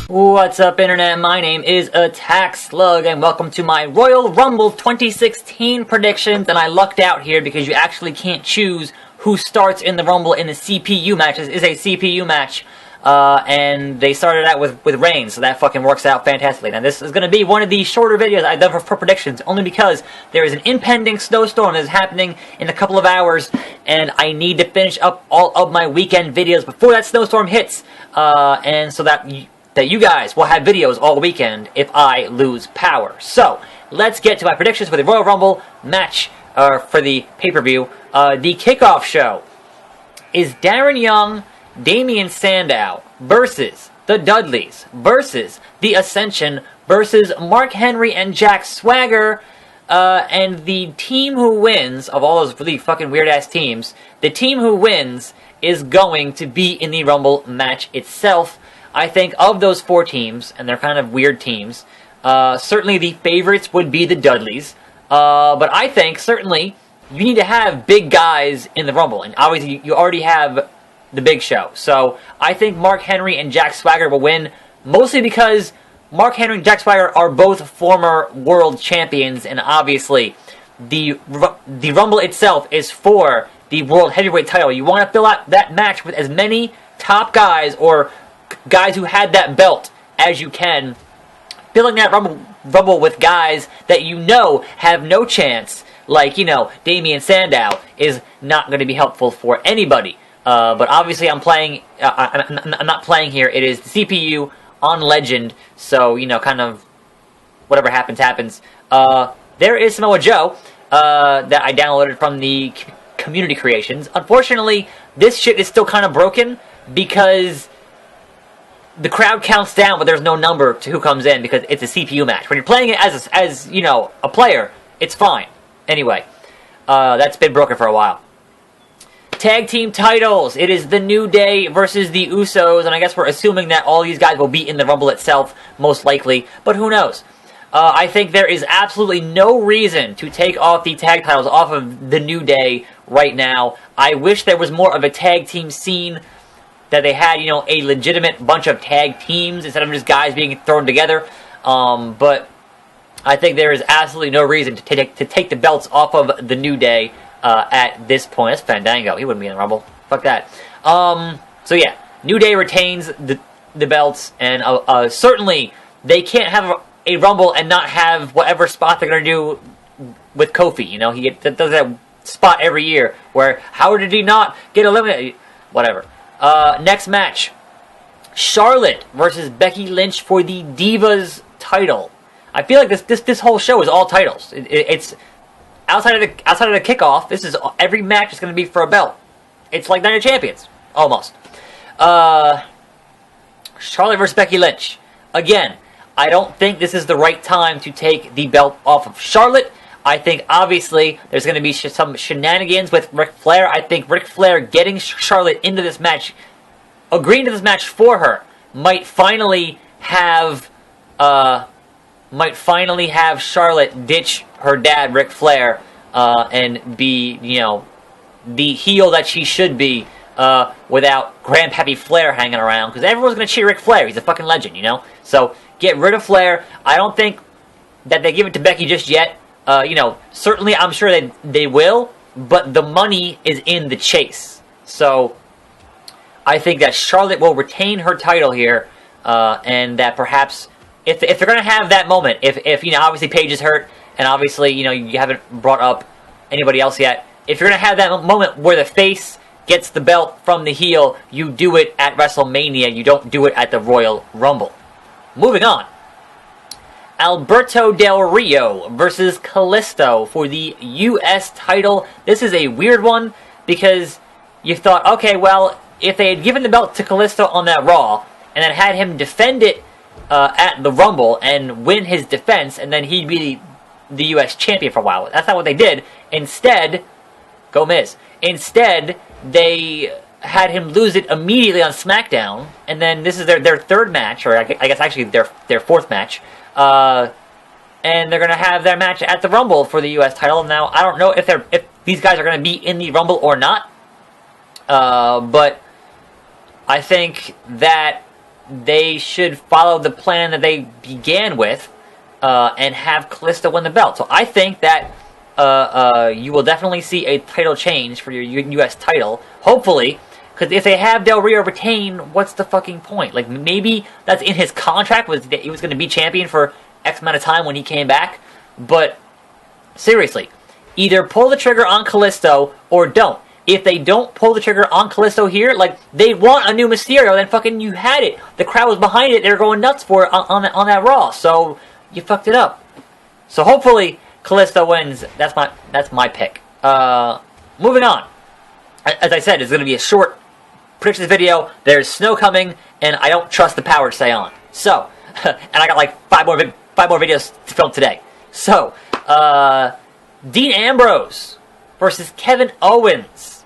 What's up, Internet? My name is Attack Slug, and welcome to my Royal Rumble 2016 predictions. And I lucked out here because you actually can't choose who starts in the Rumble in the CPU match. This is a CPU match, and they started out with Reigns, so that fucking works out fantastically. Now, this is going to be one of the shorter videos I've done for predictions, only because there is an impending snowstorm that is happening in a couple of hours, and I need to finish up all of my weekend videos before that snowstorm hits, and so that you guys will have videos all weekend if I lose power. So, let's get to my predictions for the Royal Rumble match, for the pay-per-view. The Kickoff show is Darren Young, Damian Sandow versus the Dudleys versus the Ascension versus Mark Henry and Jack Swagger, and the team who wins, of all those really fucking weird-ass teams, the team who wins is going to be in the Rumble match itself. I think of those four teams, and they're kind of weird teams, certainly the favorites would be the Dudleys, but I think certainly you need to have big guys in the Rumble, and obviously you already have the Big Show. So I think Mark Henry and Jack Swagger will win, mostly because Mark Henry and Jack Swagger are both former world champions, and obviously the Rumble itself is for the World Heavyweight title. You want to fill out that match with as many top guys or guys who had that belt as you can, filling that rumble with guys that you know have no chance, like, Damian Sandow is not going to be helpful for anybody. But obviously I'm not playing here. It is the CPU on Legend, so, kind of whatever happens. There is Samoa Joe that I downloaded from the community creations. Unfortunately, this shit is still kind of broken because the crowd counts down, but there's no number to who comes in because it's a CPU match. When you're playing it as a player, it's fine. Anyway, that's been broken for a while. Tag team titles. It is the New Day versus the Usos, and I guess we're assuming that all these guys will be in the Rumble itself, most likely, but who knows? I think there is absolutely no reason to take off the tag titles off of the New Day right now. I wish there was more of a tag team scene, that they had, a legitimate bunch of tag teams instead of just guys being thrown together. But I think there is absolutely no reason to take the belts off of the New Day at this point. That's Fandango. He wouldn't be in the Rumble. Fuck that. So yeah, New Day retains the belts, and certainly they can't have a Rumble and not have whatever spot they're going to do with Kofi. He does that spot every year where, how did he not get eliminated? Whatever. Next match, Charlotte versus Becky Lynch for the Divas title. I feel like this whole show is all titles. It's outside of the kickoff. This is every match is going to be for a belt. It's like Night of Champions, almost. Charlotte versus Becky Lynch. Again, I don't think this is the right time to take the belt off of Charlotte. I think, obviously, there's going to be some shenanigans with Ric Flair. I think Ric Flair getting Charlotte into this match, agreeing to this match for her, might finally have Charlotte ditch her dad, Ric Flair, and be, the heel that she should be, without Grandpappy Flair hanging around, because everyone's going to cheer Ric Flair. He's a fucking legend, So, get rid of Flair. I don't think that they give it to Becky just yet. Certainly I'm sure that they will, but the money is in the chase. So I think that Charlotte will retain her title here, and that perhaps if they're going to have that moment, if obviously Paige is hurt, and obviously, you haven't brought up anybody else yet, if you're going to have that moment where the face gets the belt from the heel, you do it at WrestleMania, you don't do it at the Royal Rumble. Moving on. Alberto Del Rio versus Kalisto for the U.S. title. This is a weird one because you thought, okay, well, if they had given the belt to Kalisto on that Raw and then had him defend it at the Rumble and win his defense, and then he'd be the U.S. champion for a while. That's not what they did. Instead, go Miz. Instead, they had him lose it immediately on SmackDown, and then this is their third match, or I guess actually their fourth match. And they're going to have their match at the Rumble for the U.S. title. Now, I don't know if these guys are going to be in the Rumble or not, but I think that they should follow the plan that they began with and have Kalisto win the belt. So I think that you will definitely see a title change for your U.S. title, hopefully, because if they have Del Rio retain, what's the fucking point? Like, maybe that's in his contract, was that he was going to be champion for X amount of time when he came back, but seriously, either pull the trigger on Kalisto or don't. If they don't pull the trigger on Kalisto here, like, they want a new Mysterio, then fucking you had it. The crowd was behind it. They were going nuts for it on that Raw. So you fucked it up. So hopefully Kalisto wins. That's my pick. Moving on. As I said, it's going to be a short predictions video. There's snow coming, and I don't trust the power to stay on. So, and I got like five more videos to film today. So, Dean Ambrose versus Kevin Owens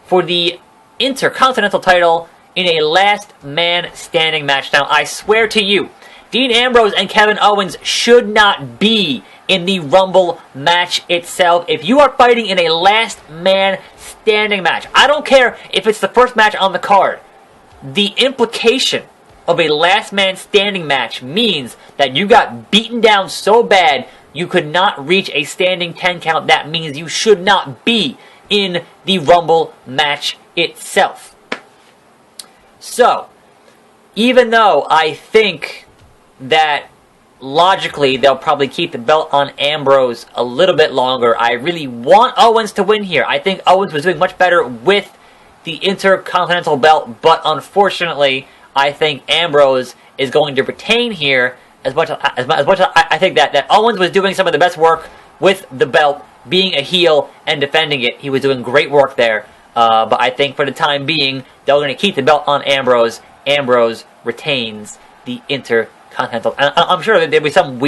for the Intercontinental title in a last man standing match. Now, I swear to you, Dean Ambrose and Kevin Owens should not be in the Rumble match itself. If you are fighting in a last man standing match, I don't care if it's the first match on the card, the implication of a last man standing match means that you got beaten down so bad you could not reach a standing 10 count. That means you should not be in the Rumble match itself. So, even though I think that logically they'll probably keep the belt on Ambrose a little bit longer, I really want Owens to win here. I think Owens was doing much better with the Intercontinental belt, but unfortunately, I think Ambrose is going to retain here as much as I think that Owens was doing some of the best work with the belt, being a heel and defending it. He was doing great work there. But I think for the time being, they're going to keep the belt on Ambrose. Ambrose retains the Intercontinental. And I'm sure that there'll be some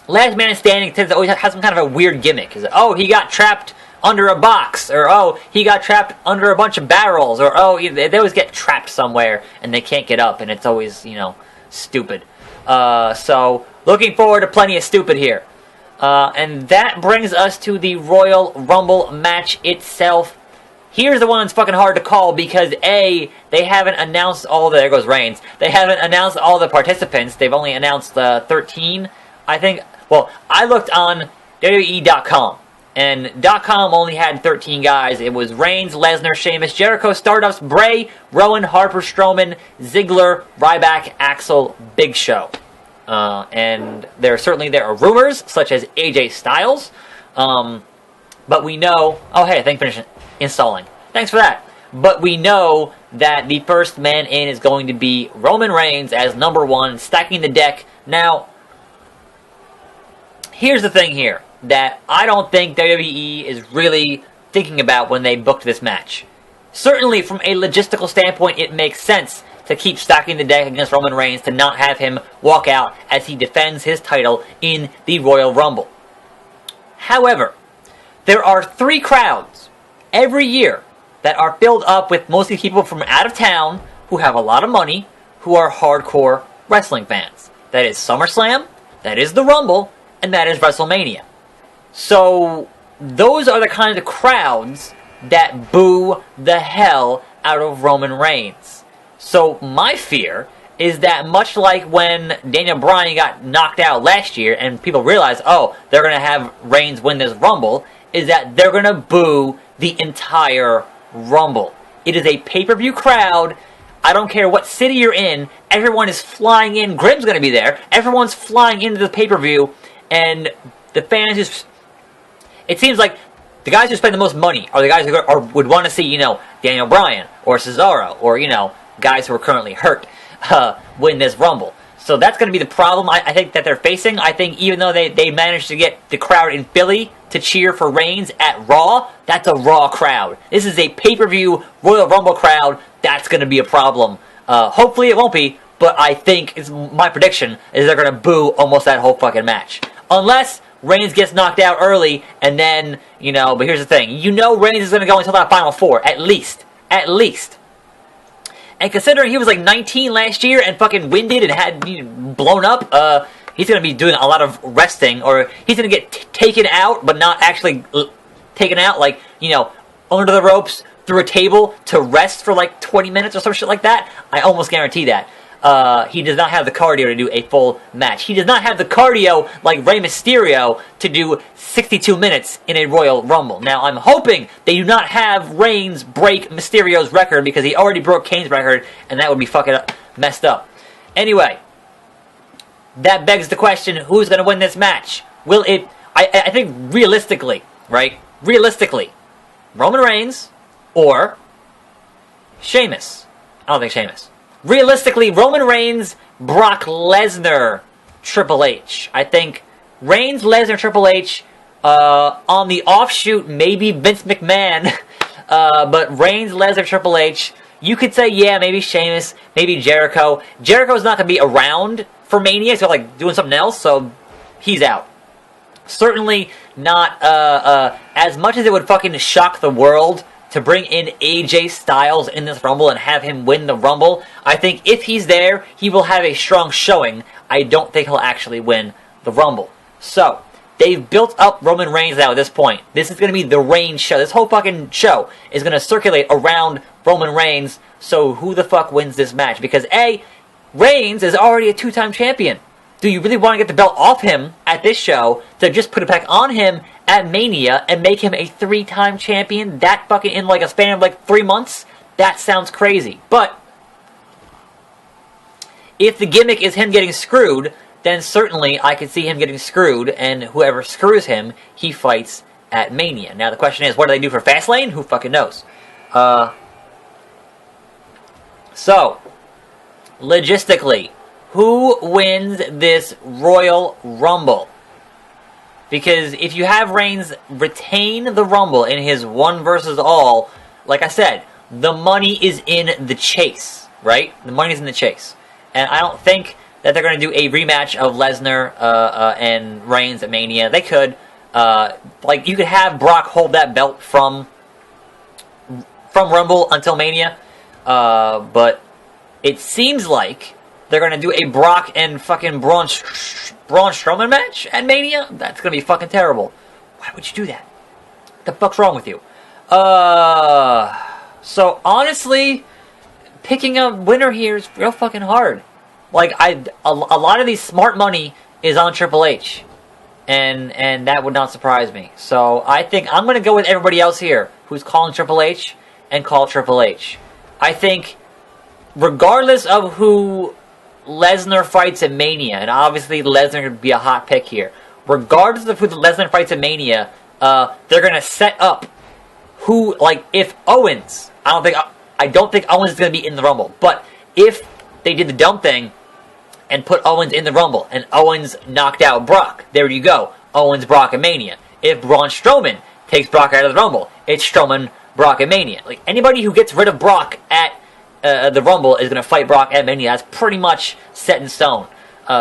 last man standing tends to always have some kind of a weird gimmick. Is it, oh, he got trapped under a box, or oh, he got trapped under a bunch of barrels, or oh, they always get trapped somewhere and they can't get up, and it's always, stupid. So, looking forward to plenty of stupid here. And that brings us to the Royal Rumble match itself. Here's the one that's fucking hard to call because A, they haven't announced there goes Reigns. They haven't announced all the participants. They've only announced 13, I think. Well, I looked on WWE.com, and .com only had 13 guys. It was Reigns, Lesnar, Sheamus, Jericho, Stardust, Bray, Rowan, Harper, Strowman, Ziggler, Ryback, Axel, Big Show. And there are rumors, such as AJ Styles, but we know, oh hey, thanks for installing. Thanks for that. But we know that the first man in is going to be Roman Reigns as number one, stacking the deck. Now, here's the thing here, that I don't think WWE is really thinking about when they booked this match. Certainly, from a logistical standpoint, it makes sense to keep stacking the deck against Roman Reigns, to not have him walk out as he defends his title in the Royal Rumble. However, there are 3 crowds every year that are filled up with mostly people from out of town who have a lot of money, who are hardcore wrestling fans. That is SummerSlam, that is the Rumble, and that is WrestleMania. So, those are the kinds of crowds that boo the hell out of Roman Reigns. So my fear is that much like when Daniel Bryan got knocked out last year and people realized, oh, they're going to have Reigns win this Rumble, is that they're going to boo the entire Rumble. It is a pay-per-view crowd. I don't care what city you're in. Everyone is flying in. Grimm's going to be there. Everyone's flying into the pay-per-view. And the fans just... It seems like the guys who spend the most money are the guys who would want to see, Daniel Bryan or Cesaro or, guys who are currently hurt win this Rumble. So that's going to be the problem I think that they're facing. I think even though they managed to get the crowd in Philly to cheer for Reigns at Raw, that's a Raw crowd. This is a pay-per-view Royal Rumble crowd. That's going to be a problem. Hopefully it won't be, but I think my prediction is they're going to boo almost that whole fucking match. Unless Reigns gets knocked out early, and then, but here's the thing. Reigns is going to go until that Final Four, at least. At least. And considering he was like 19 last year and fucking winded and had blown up, he's going to be doing a lot of resting, or he's going to get taken out, but not actually taken out, like, under the ropes, through a table to rest for like 20 minutes or some shit like that. I almost guarantee that. He does not have the cardio to do a full match. He does not have the cardio like Rey Mysterio to do 62 minutes in a Royal Rumble. Now, I'm hoping they do not have Reigns break Mysterio's record because he already broke Kane's record, and that would be fucking messed up. Anyway, that begs the question, who's going to win this match? Will it... I think realistically, right? Realistically, Roman Reigns or Sheamus. I don't think Sheamus. Realistically, Roman Reigns, Brock Lesnar, Triple H. I think Reigns, Lesnar, Triple H. On the offshoot, maybe Vince McMahon. But Reigns, Lesnar, Triple H. You could say, yeah, maybe Sheamus, maybe Jericho. Jericho's not going to be around for Mania, so like doing something else, so he's out. Certainly not as much as it would fucking shock the world to bring in AJ Styles in this Rumble and have him win the Rumble. I think if he's there, he will have a strong showing. I don't think he'll actually win the Rumble. So, they've built up Roman Reigns now at this point. This is going to be the Reigns show. This whole fucking show is going to circulate around Roman Reigns. So, who the fuck wins this match? Because A, Reigns is already a 2-time champion. Do you really want to get the belt off him at this show to just put it back on him at Mania and make him a 3-time champion that fucking in like a span of like 3 months? That sounds crazy. But if the gimmick is him getting screwed, then certainly I could see him getting screwed, and whoever screws him, he fights at Mania. Now the question is, what do they do for Fastlane? Who fucking knows? So, logistically, who wins this Royal Rumble? Because if you have Reigns retain the Rumble in his one versus all, like I said, the money is in the chase, right? The money's in the chase. And I don't think that they're going to do a rematch of Lesnar and Reigns at Mania. They could. Like, you could have Brock hold that belt from Rumble until Mania. But it seems like they're going to do a Brock and fucking Braun Strowman match at Mania? That's going to be fucking terrible. Why would you do that? What the fuck's wrong with you? So, honestly, picking a winner here is real fucking hard. Like, a lot of these smart money is on Triple H. And that would not surprise me. So, I think I'm going to go with everybody else here who's calling Triple H and call Triple H. I think, regardless of who Lesnar fights at Mania, and obviously Lesnar would be a hot pick here. Regardless of who Lesnar fights at Mania, they're gonna set up who, like, if Owens, I don't think Owens is gonna be in the Rumble, but if they did the dumb thing and put Owens in the Rumble, and Owens knocked out Brock, there you go, Owens, Brock, and Mania. If Braun Strowman takes Brock out of the Rumble, it's Strowman, Brock, and Mania. Like, anybody who gets rid of Brock at the Rumble is going to fight Brock at Mania. That's pretty much set in stone.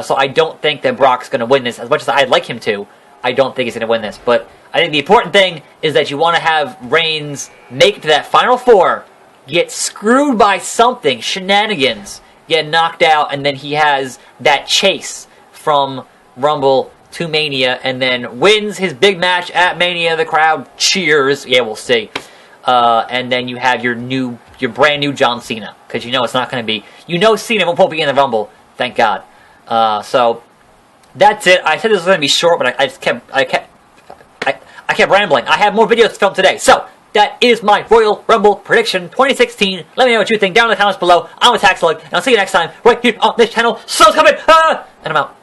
So I don't think that Brock's going to win this. As much as I'd like him to, I don't think he's going to win this. But I think the important thing is that you want to have Reigns make it to that Final Four, get screwed by something, shenanigans, get knocked out, and then he has that chase from Rumble to Mania, and then wins his big match at Mania. The crowd cheers. Yeah, we'll see. And then you have your brand new John Cena, because you know it's not going to be. You know Cena won't be in the Rumble, thank God. So that's it. I said this was going to be short, but I kept rambling. I have more videos to film today, so that is my Royal Rumble prediction 2016. Let me know what you think down in the comments below. I'm Attack Slug, and I'll see you next time right here on this channel. So's coming, and I'm out.